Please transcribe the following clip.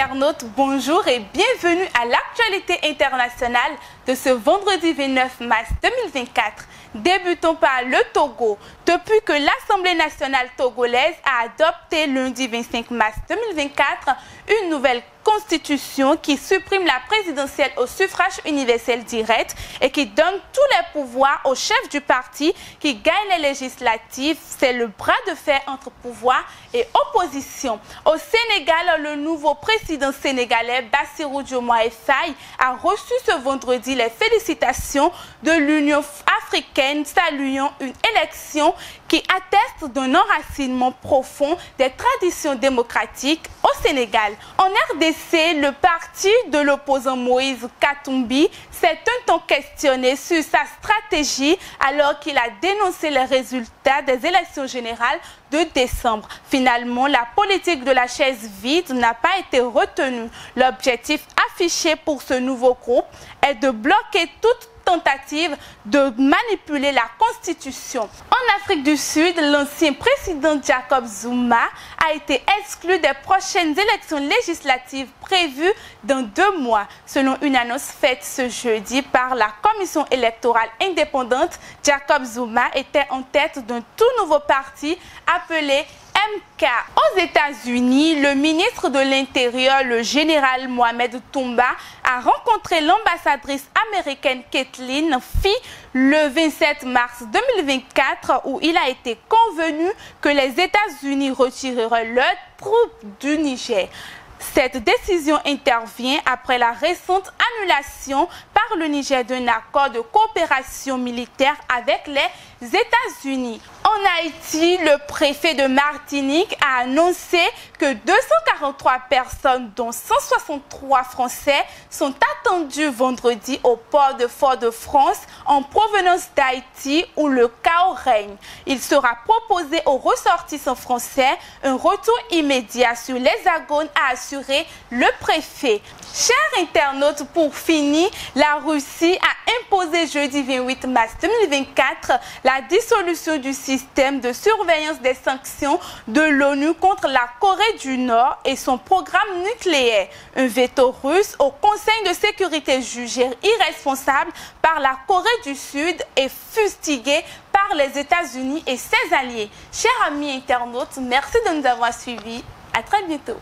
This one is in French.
internautes, bonjour et bienvenue à l'actualité internationale de ce vendredi 29 mars 2024. Débutons par le Togo. Depuis que l'Assemblée nationale togolaise a adopté lundi 25 mars 2024 une nouvelle constitution qui supprime la présidentielle au suffrage universel direct et qui donne tous les pouvoirs au chef du parti qui gagne les législatives. C'est le bras de fer entre pouvoir et opposition. Au Sénégal, le nouveau président sénégalais Bassirou Diomaye Faye a reçu ce vendredi les félicitations de l'Union africaine, saluant une élection qui atteste d'un enracinement profond des traditions démocratiques au Sénégal. En RDC, le parti de l'opposant Moïse Katumbi s'est un temps questionné sur sa stratégie alors qu'il a dénoncé les résultats des élections générales de décembre. Finalement, la politique de la chaise vide n'a pas été retenue. L'objectif affiché pour ce nouveau groupe est de bloquer toute tentative de manipuler la Constitution. En Afrique du Sud, l'ancien président Jacob Zuma a été exclu des prochaines élections législatives prévues dans 2 mois. Selon une annonce faite ce jeudi par la Commission électorale indépendante, Jacob Zuma était en tête d'un tout nouveau parti appelé MK. Aux États-Unis, le ministre de l'Intérieur, le général Mohamed Toumba, a rencontré l'ambassadrice américaine Kathleen Fee le 27 mars 2024 où il a été convenu que les États-Unis retireraient leurs troupes du Niger. Cette décision intervient après la récente annulation par le Niger d'un accord de coopération militaire avec les États-Unis. En Haïti, le préfet de Martinique a annoncé que 243 personnes, dont 163 Français, sont attendues vendredi au port de Fort-de-France en provenance d'Haïti où le chaos règne. Il sera proposé aux ressortissants français un retour immédiat sur l'Hexagone, a assuré le préfet. Chers internautes, pour finir, la Russie a imposé jeudi 28 mars 2024 la dissolution du système de surveillance des sanctions de l'ONU contre la Corée du Nord et son programme nucléaire. Un veto russe au Conseil de sécurité jugé irresponsable par la Corée du Sud et fustigué par les États-Unis et ses alliés. Chers amis internautes, merci de nous avoir suivis. À très bientôt.